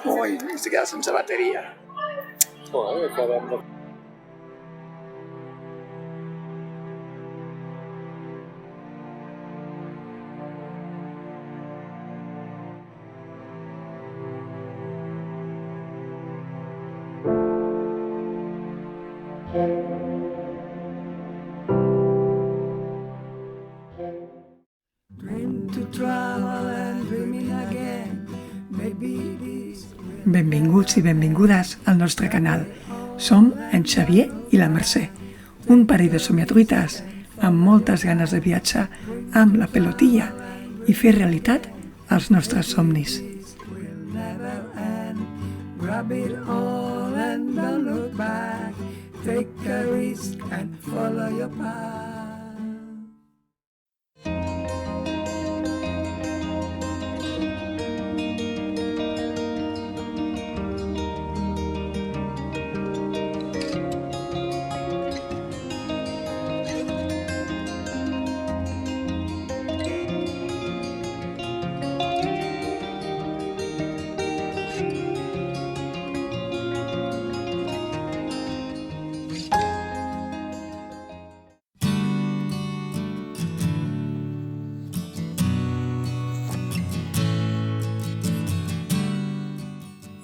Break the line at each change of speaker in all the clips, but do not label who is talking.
Ui, es queda sense bateria.
Joder, caramba.
Benvinguts i benvingudes al nostre canal. Som en Xavier i la Mercè, un parell de somiatruites amb moltes ganes de viatjar amb la pelotilla i fer realitat els nostres somnis. Grab it all and don't look back. Take a risk and follow your path.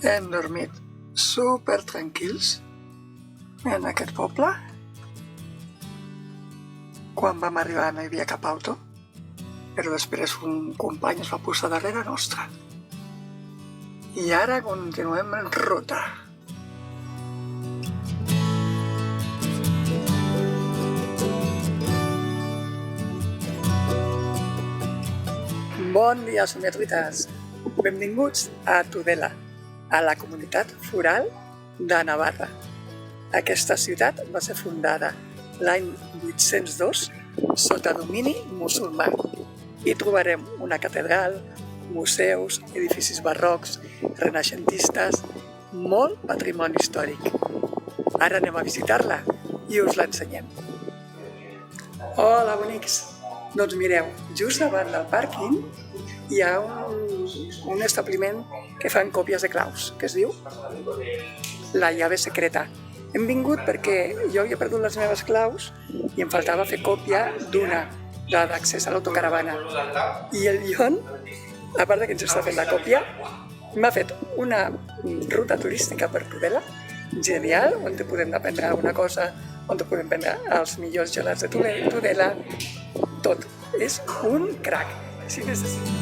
Hem dormit super tranquils en aquest poble. Quan vam arribar no hi havia cap auto, però després un company es va posar darrere nostra. I ara continuem en ruta. Bon dia, somiatruites! Benvinguts a Tudela, a la comunitat foral de Navarra. Aquesta ciutat va ser fundada l'any 802 sota domini musulmà. Hi trobarem una catedral, museus, edificis barrocs, renaixentistes, molt patrimoni històric. Ara anem a visitar-la i us l'ensenyem. Hola, bonics! Doncs mireu, just davant del pàrquing hi ha un establiment que fan còpies de claus, que es diu La Llave Secreta. Hem vingut perquè jo havia perdut les meves claus i em faltava fer còpia d'una, la d'accés a l'autocaravana. I el Ion, a part que ens està fent la còpia, m'ha fet una ruta turística per Tudela, genial, on te podem aprendre alguna cosa, on te podem prendre els millors gelats de Tudela, tot. És un crac. Si necessites...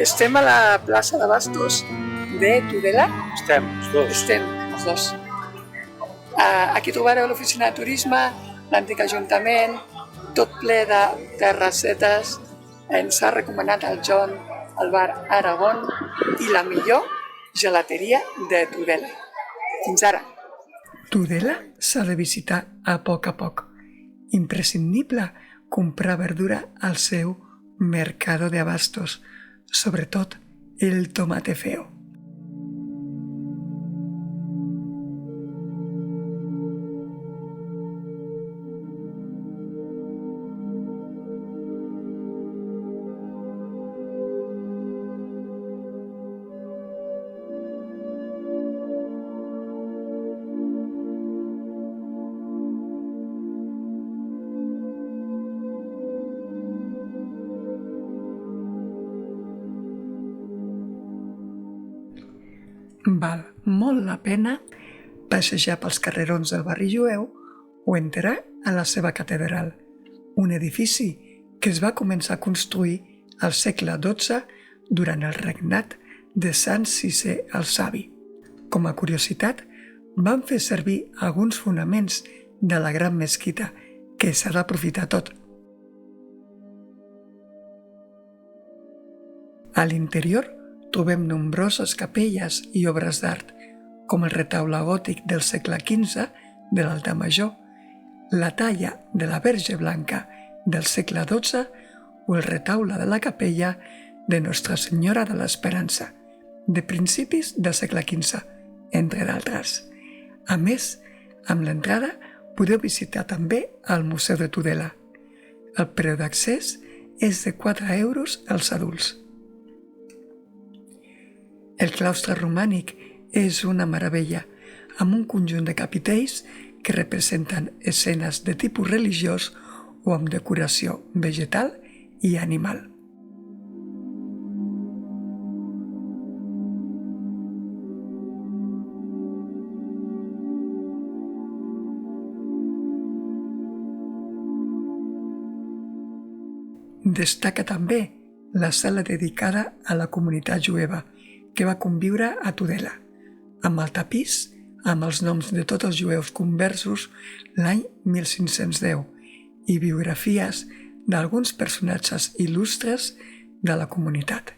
Estem a la plaça de Bastos de Tudela.
Estem, els dos.
Estem, els dos. Aquí trobareu l'oficina de turisme, l'antic ajuntament, tot ple de terrassetes. Ens ha recomanat el John, el bar Aragón i la millor gelateria de Tudela. Fins ara. Tudela s'ha de visitar a poc. Imprescindible comprar verdura al seu mercado de abastos, sobretot el tomate feo. Val molt la pena passejar pels carrerons del barri jueu o entrar a la seva catedral, un edifici que es va començar a construir al segle XII durant el regnat de Sant Cissé el Savi. Com a curiositat, van fer servir alguns fonaments de la gran mesquita que s'ha d'aprofitar tot. A l'interior trobem nombroses capelles i obres d'art, com el retaule gòtic del segle XV de l'altar major, la talla de la Verge Blanca del segle XII o el retaule de la capella de Nostra Senyora de l'Esperança, de principis del segle XV, entre d'altres. A més, amb l'entrada podeu visitar també el Museu de Tudela. El preu d'accés és de 4 euros als adults. El claustre romànic és una meravella, amb un conjunt de capitells que representen escenes de tipus religiós o amb decoració vegetal i animal. Destaca també la sala dedicada a la comunitat jueva que va conviure a Tudela, amb el tapís amb els noms de tots els jueus conversos l'any 1510 i biografies d'alguns personatges il·lustres de la comunitat.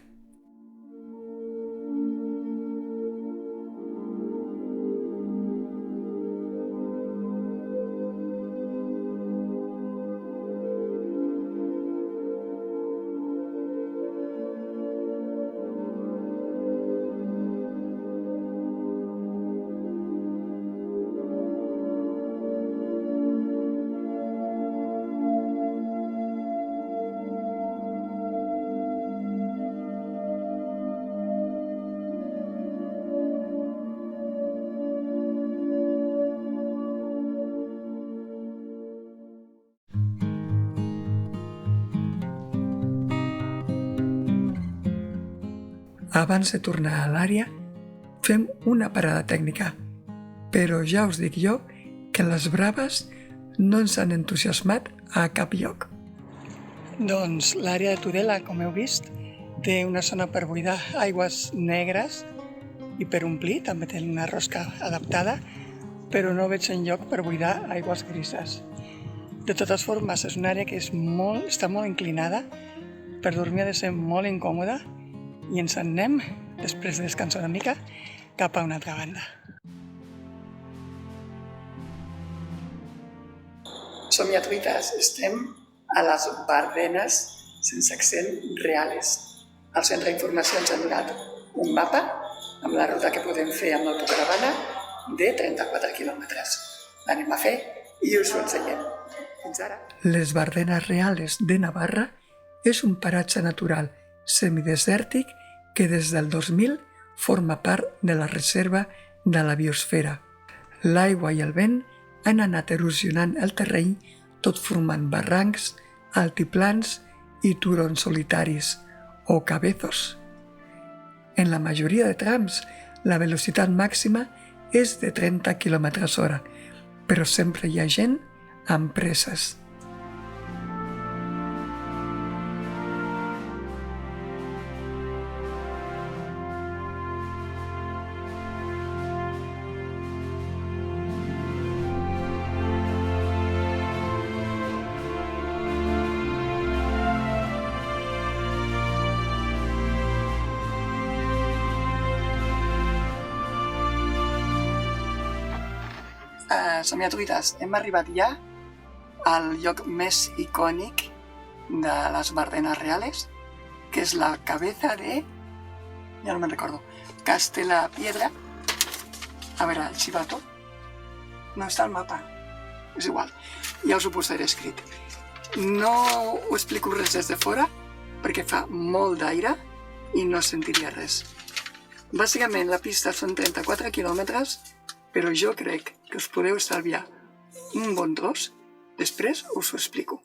Abans de tornar a l'àrea, fem una parada tècnica, però ja us dic jo que les braves no ens han entusiasmat a cap lloc. Doncs l'àrea de Tudela, com heu vist, té una zona per buidar aigües negres i per omplir, també té una rosca adaptada, però no veig enlloc per buidar aigües grises. De totes formes, és una àrea que està molt inclinada, per dormir ha de ser molt incòmoda, i ens en anem, després de descansar una mica, cap a una altra banda. Somiatruites, estem a les Bardenes sense accent reales. Al centre d'informació ens han donat un mapa amb la ruta que podem fer amb l'autocaravana de 34 quilòmetres. L'anem a fer i us ho ensenyem. Fins ara. Les Bardenes Reales de Navarra és un paratge natural semidesèrtic que des del 2000 forma part de la reserva de la biosfera. L'aigua i el vent han anat erosionant el terreny, tot formant barrancs, altiplans i turons solitaris, o cabezos. En la majoria de trams, la velocitat màxima és de 30 km/h, però sempre hi ha gent amb presses. Somiatruites, hem arribat ja al lloc més icònic de les Bardenes Reales, que és la cabeza de... ja no me'n recordo. Castellapiedra. A veure, el Chivato. No està al mapa. És igual. Ja us ho posaré escrit. No ho explico res des de fora, perquè fa molt d'aire i no sentiria res. Bàsicament, la pista són 34 quilòmetres, però jo crec que us podeu estalviar un bon tros. Després us ho explico.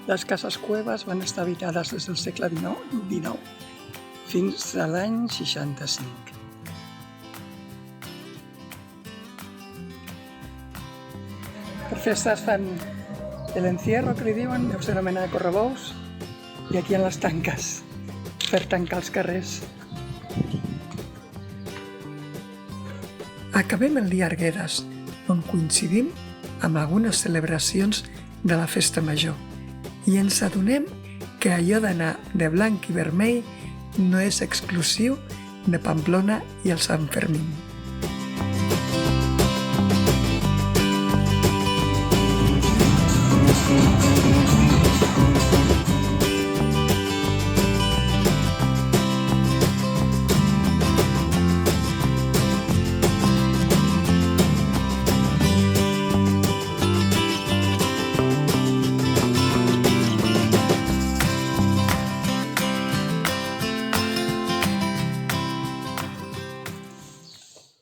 Les cases cueves van estar habitades des del segle XIX fins a l'any 65. Per festes fan el encierro, que li diuen, deu ser una mena de correbous, i aquí en les tanques, per tancar els carrers. Acabem el dia Arguedes, on coincidim amb algunes celebracions de la festa major i ens adonem que allò d'anar de blanc i vermell no és exclusiu de Pamplona i el Sant Fermín.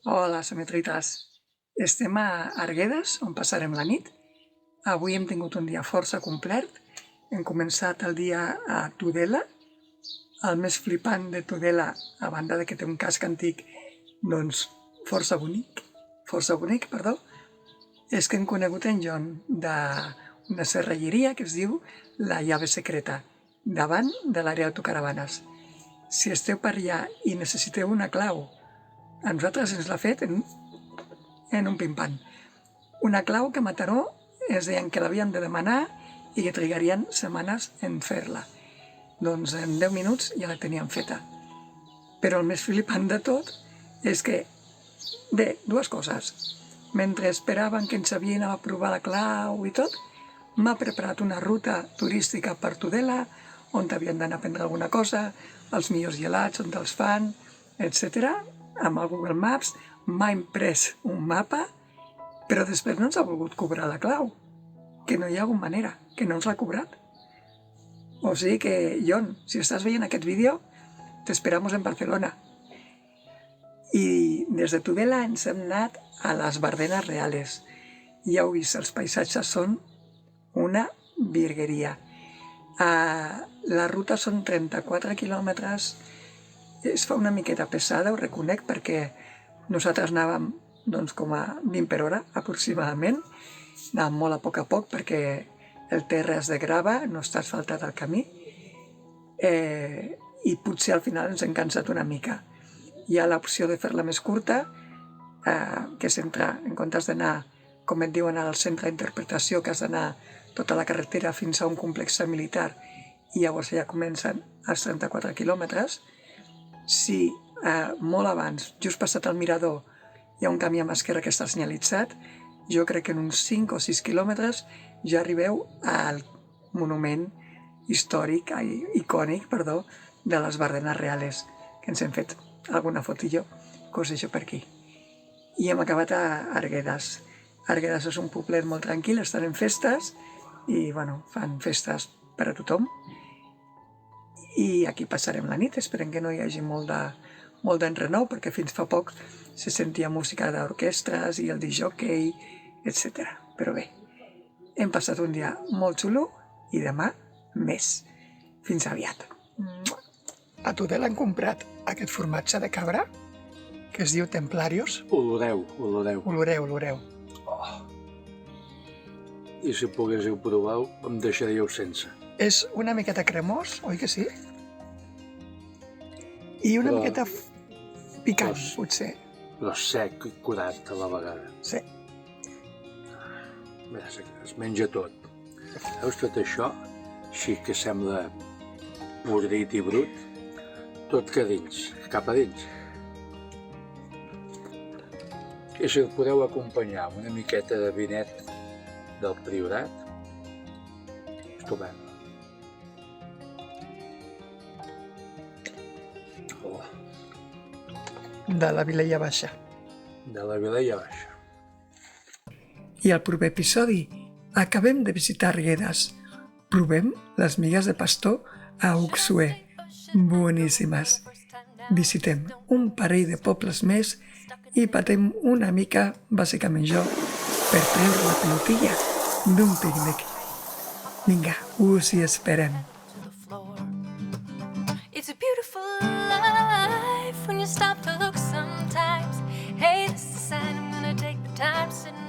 Hola, semetrites. Estem a Arguedes, on passarem la nit. Avui hem tingut un dia força complet. Hem començat el dia a Tudela. El més flipant de Tudela, a banda de que té un casc antic, doncs força bonic, és que hem conegut en John d'una serralleria que es diu La Llave Secreta, davant de l'àrea d'autocaravanes. Si esteu per allà i necessiteu una clau, a nosaltres ens l'ha fet en un pim-pam. Una clau que a Mataró es deien que l'havien de demanar i que trigarien setmanes en fer-la. Doncs en 10 minuts ja la tenien feta. Però el més flipant de tot és que, bé, dues coses. Mentre esperaven que ens havien a provar la clau i tot, m'ha preparat una ruta turística per Tudela, on havien d'anar a prendre alguna cosa, els millors gelats, on els fan, etc. Amb el Google Maps, m'ha imprès un mapa, però després no ens ha volgut cobrar la clau, que no hi ha hagut manera, que no ens l'ha cobrat. O sigui que, John, si estàs veient aquest vídeo, t'esperamos en Barcelona. I des de Tudela ens hem anat a les Bardenes Reales. Ja heu vist, els paisatges són una virgueria. La ruta són 34 quilòmetres. Es fa una miqueta pesada, ho reconec, perquè nosaltres anàvem com a 20 per hora, aproximadament. Anàvem molt a poc, perquè el terra és de grava, no està asfaltat el camí, i potser al final ens hem cansat una mica. Hi ha l'opció de fer-la més curta, que és entrar, en comptes d'anar, com et diuen al centre d'interpretació, que has d'anar tota la carretera fins a un complex militar, i llavors ja comencen els 34 quilòmetres. Si molt abans, just passat el mirador, hi ha un camí a mà esquerra que està senyalitzat, jo crec que en uns 5 o 6 quilòmetres ja arribeu al monument icònic, de les Bardenes Reales, que ens hem fet alguna fotillo que us deixo per aquí. I hem acabat a Arguedes. Arguedes és un poblet molt tranquil, estan en festes i fan festes per a tothom. I aquí passarem la nit, esperem que no hi hagi molt d'enrenou, perquè fins fa poc se sentia música d'orquestres i el disc-jockey, etc. Però bé, hem passat un dia molt xulo i demà més. Fins aviat. A Tudela han comprat aquest formatge de cabra que es diu Templarios.
Oloreu.
Oloreu.
I si poguéssiu provar-ho, em deixaríeu sense.
És una miqueta cremós, oi que sí? I una miqueta picant, potser.
Però sec i curat a la vegada.
Sí.
Bé, es menja tot. Veus tot això? Així que sembla podrit i brut. Tot que dins, cap a dins. I si el podeu acompanyar amb una miqueta de vinet del Priorat, estupendo.
De la Vilella Baixa.
De la Vilella Baixa.
I al proper episodi acabem de visitar Arguedes. Provem les migues de pastor a Uxue. Boníssimes. Visitem un parell de pobles més i patem una mica, bàsicament jo, per treure la pelotilla d'un pícnic. Vinga, us hi esperem.
to the floor. It's a beautiful life when you stop to look sometimes. Hey, this is a sign I'm gonna take the time sitting